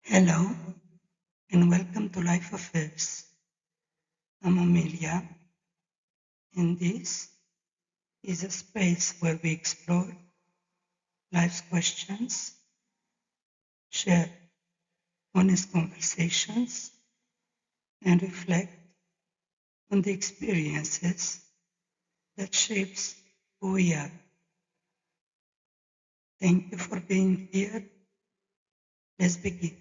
Hello and welcome to Life Affairs. I'm Amelia, and this is a space where we explore life's questions, share honest conversations, and reflect on the experiences that shapes who we are. Thank you for being here. Let's begin.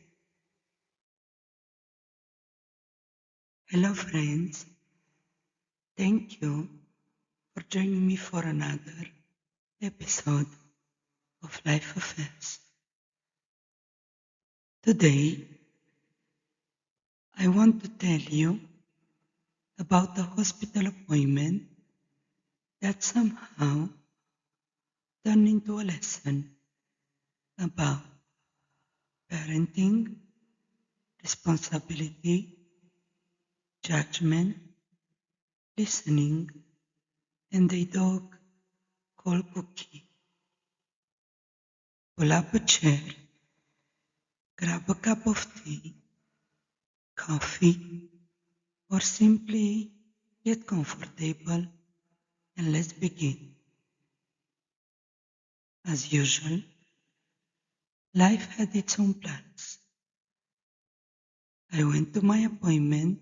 Hello, friends. Thank you for joining me for another episode of Life Affairs. Today, I want to tell you about a hospital appointment that somehow turned into a lesson about parenting, responsibility, judgment, listening, and a dog called Cookie. Pull up a chair, grab a cup of tea, coffee, or simply get comfortable and let's begin. As usual, life had its own plans. I went to my appointment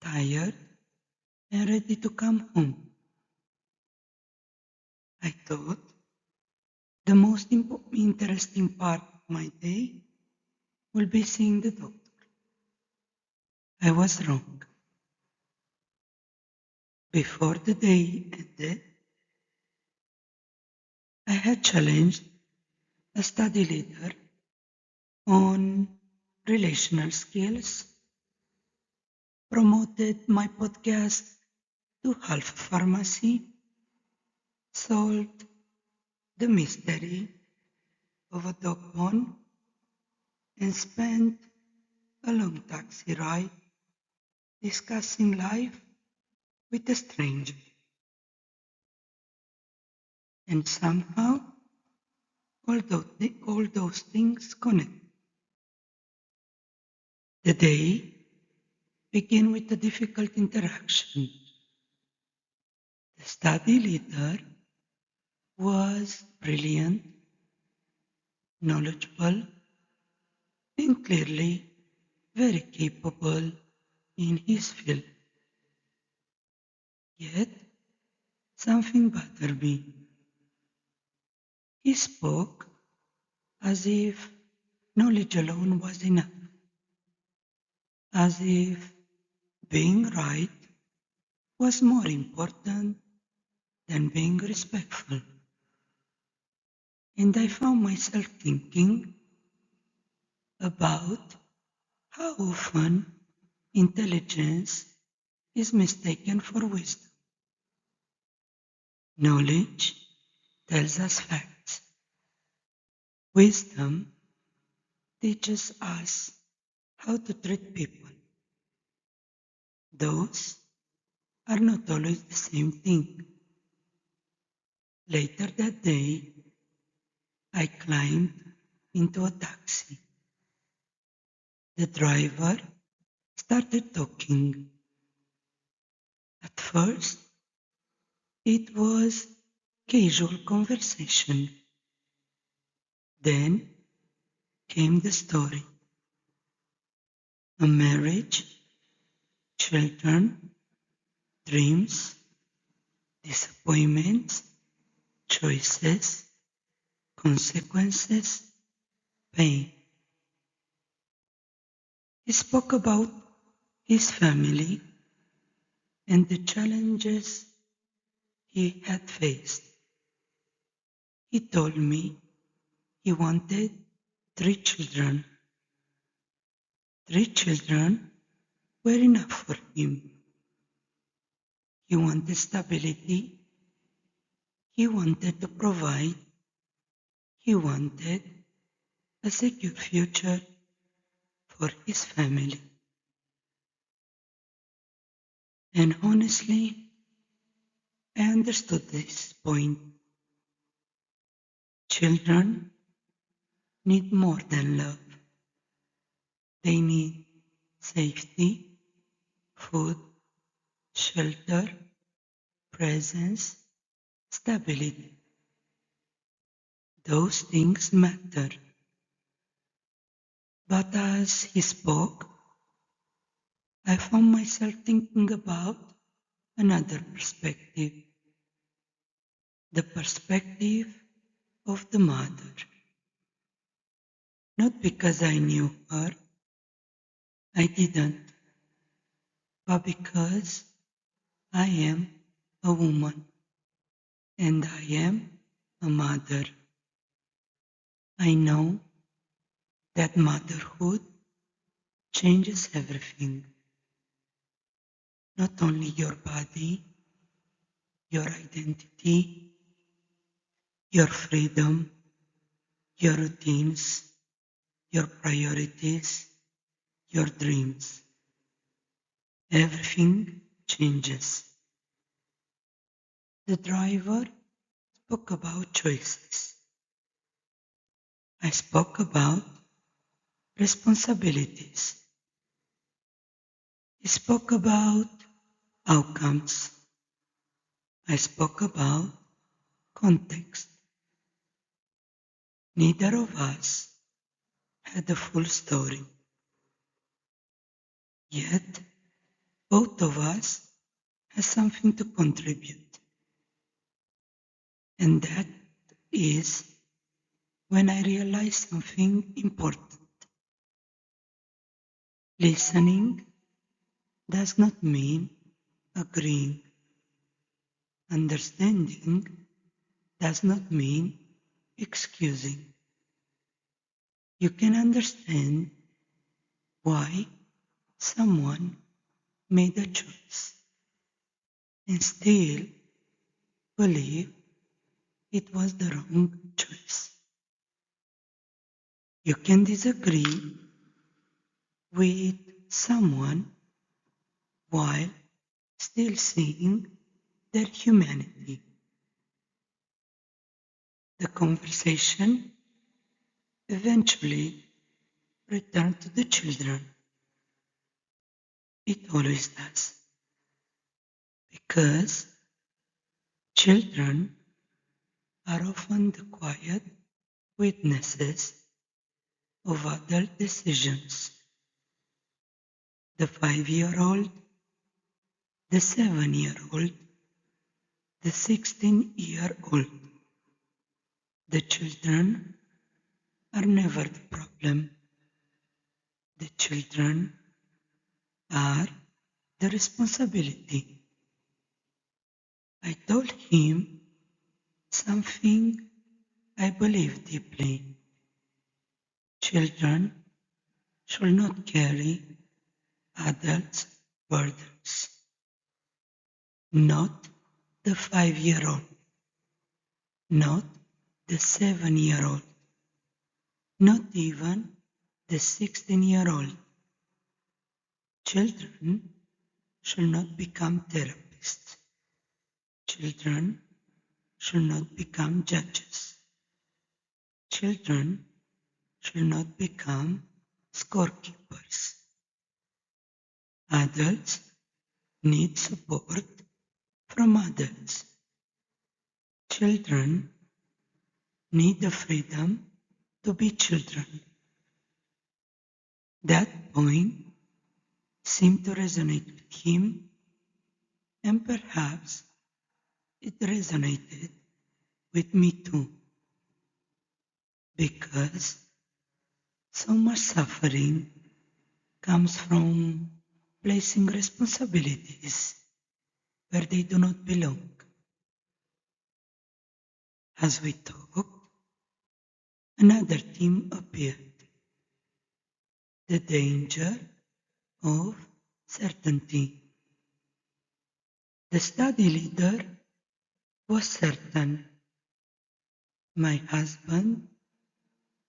tired and ready to come home. I thought the most interesting part of my day will be seeing the doctor. I was wrong. Before the day ended, I had challenged a study leader on relational skills, promoted my podcast to half pharmacy, solved the mystery of a dog bone, and spent a long taxi ride discussing life with a stranger. And somehow, all those things connect. The day began with a difficult interaction. The study leader was brilliant, knowledgeable, and clearly very capable in his field. Yet, something bothered me. He spoke as if knowledge alone was enough, as if being right was more important than being respectful. And I found myself thinking about how often intelligence is mistaken for wisdom. Knowledge tells us facts. Wisdom teaches us how to treat people. Those are not always the same thing. Later that day, I climbed into a taxi. The driver started talking. At first, it was casual conversation. Then came the story. A marriage, children, dreams, disappointments, choices, consequences, pain. He spoke about his family and the challenges he had faced. He told me he wanted 3 children. 3 children were enough for him. He wanted stability. He wanted to provide. He wanted a secure future for his family. And honestly, I understood this point. Children need more than love. They need safety, food, shelter, presence, stability. Those things matter. But as he spoke, I found myself thinking about another perspective, the perspective of the mother. Not because I knew her, I didn't, but because I am a woman and I am a mother. I know that motherhood changes everything, not only your body, your identity, your freedom, your routines, your priorities, your dreams. Everything changes. The driver spoke about choices. I spoke about responsibilities. He spoke about outcomes. I spoke about context. Neither of us had the full story, yet both of us had something to contribute. And that is when I realized something important. Listening does not mean agreeing. Understanding does not mean excusing. You can understand why someone made a choice and still believe it was the wrong choice. You can disagree with someone while still seeing their humanity. The conversation eventually returned to the children. It always does. Because children are often the quiet witnesses of adult decisions. The 5-year-old, the 7-year-old, the 16-year-old. The children are never the problem. The children are the responsibility. I told him something I believe deeply. Children should not carry adults' burdens. Not the 5-year-old, not the 7-year-old, not even the 16-year-old. Children should not become therapists. Children should not become judges. Children should not become scorekeepers. Adults need support from adults. Children need the freedom to be children. That point seemed to resonate with him, and perhaps it resonated with me too, because so much suffering comes from placing responsibilities where they do not belong. As we talked, another theme appeared, the danger of certainty. The study leader was certain. My husband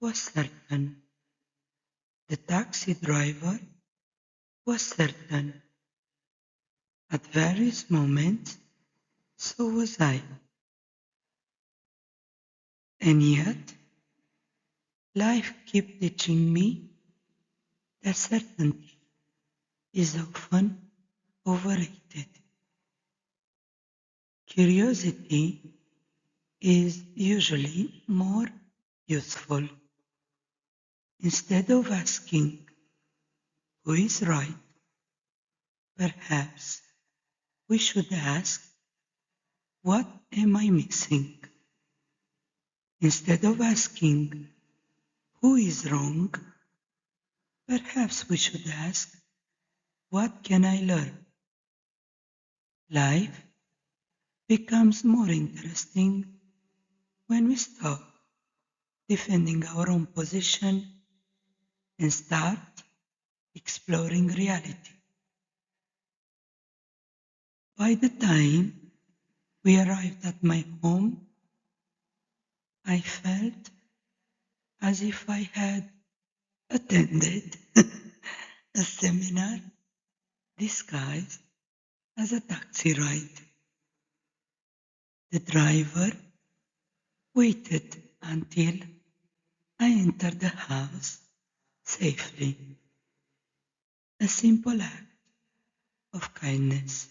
was certain. The taxi driver was certain. At various moments, so was I. And yet, life kept teaching me that certainty is often overrated. Curiosity is usually more useful. Instead of asking who is right, perhaps we should ask, what am I missing? Instead of asking who is wrong, perhaps we should ask, what can I learn? Life becomes more interesting when we stop defending our own position and start exploring reality. By the time we arrived at my home, I felt as if I had attended a seminar disguised as a taxi ride. The driver waited until I entered the house safely. A simple act of kindness.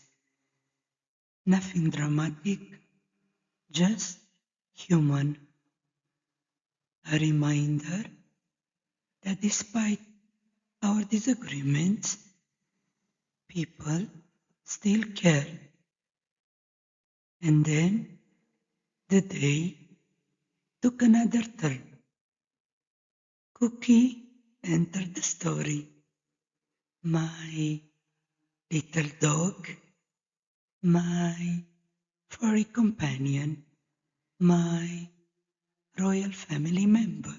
Nothing dramatic, just human. A reminder that despite our disagreements, people still care. And then the day took another turn. Cookie entered the story. My little dog, my furry companion, my royal family member.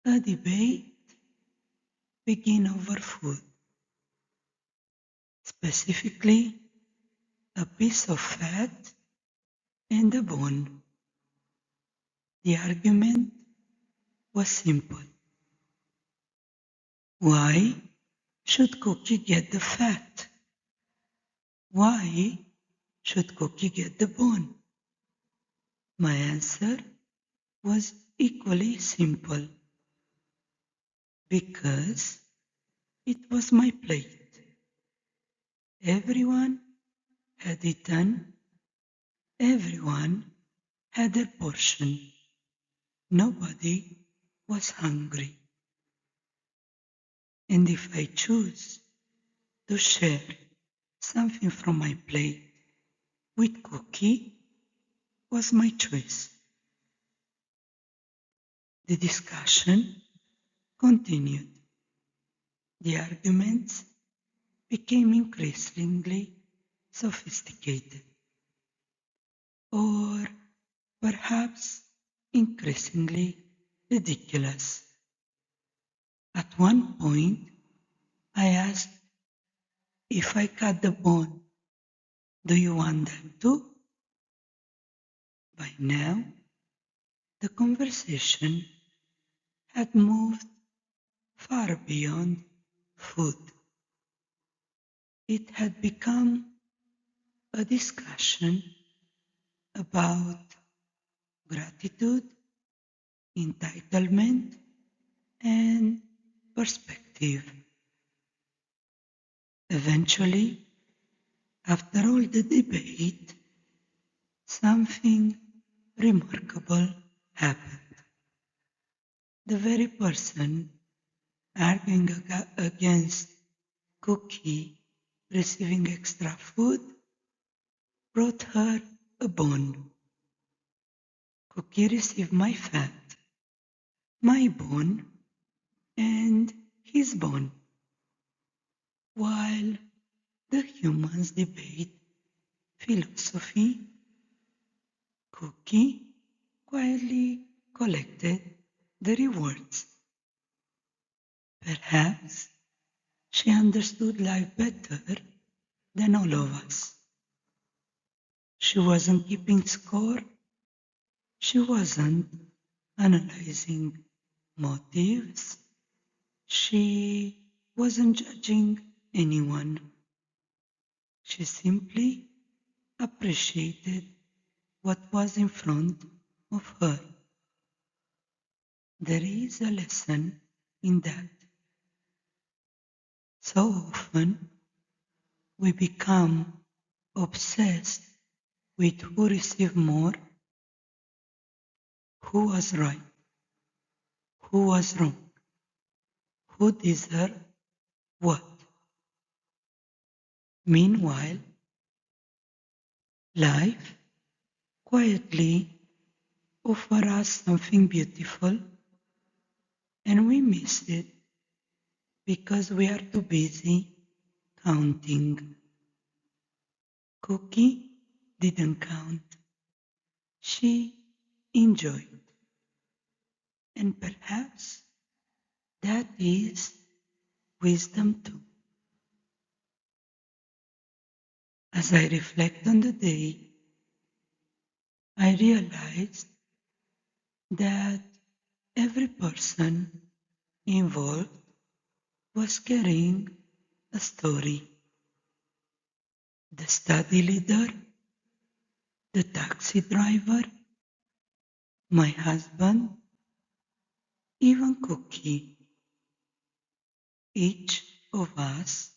A debate began over food, specifically a piece of fat and a bone. The argument was simple. Why should Cookie get the fat? Why should Cookie get the bone? My answer was equally simple. Because it was my plate. Everyone had eaten. Everyone had their portion. Nobody was hungry. And if I choose to share something from my plate with Cookie, was my choice. The discussion continued. The arguments became increasingly sophisticated, or perhaps increasingly ridiculous. At one point, I asked, if I cut the bone, do you want them too? By now, the conversation had moved far beyond food. It had become a discussion about gratitude, entitlement, and perspective. Eventually, after all the debate, something remarkable happened. The very person arguing against Cookie receiving extra food brought her a bone. Cookie received my fat, my bone, and his bone, while the humans debate philosophy. Cookie quietly collected the rewards. Perhaps she understood life better than all of us. She wasn't keeping score. She wasn't analyzing motives. She wasn't judging anyone. She simply appreciated what was in front of her. There is a lesson in that. So often we become obsessed with who received more, who was right, who was wrong, who deserved what. Meanwhile, life quietly offers us something beautiful and we miss it because we are too busy counting. Cookie didn't count. She enjoyed. And perhaps that is wisdom too. As I reflect on the day, I realized that every person involved was carrying a story. The study leader, the taxi driver, my husband, even Cookie. Each of us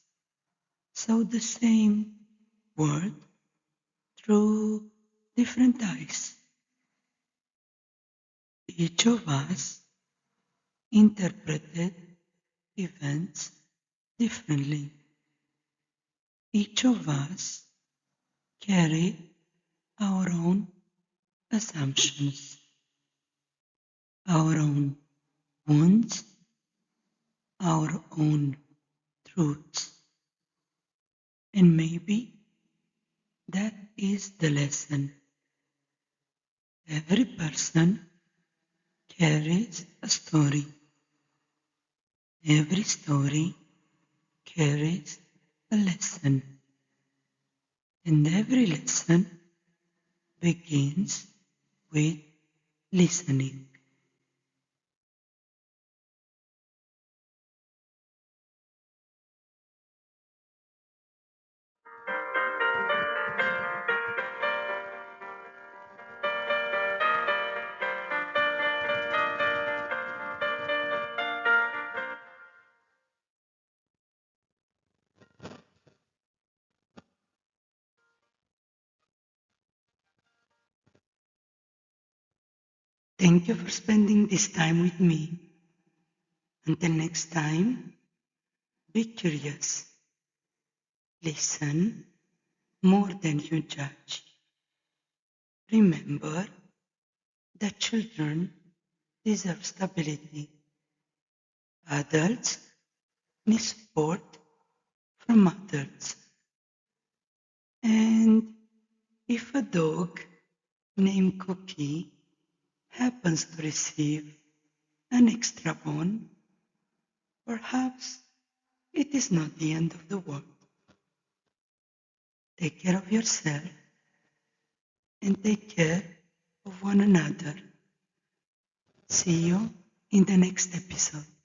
saw the same world through different eyes. Each of us interpreted events differently. Each of us carried our own assumptions, our own wounds, our own truths. And maybe that is the lesson. Every person carries a story. Every story carries a lesson. And every lesson begins with listening. Thank you for spending this time with me. Until next time, be curious. Listen more than you judge. Remember that children deserve stability. Adults need support from adults. And if a dog named Cookie happens to receive an extra bone, perhaps it is not the end of the world. Take care of yourself and take care of one another. See you in the next episode.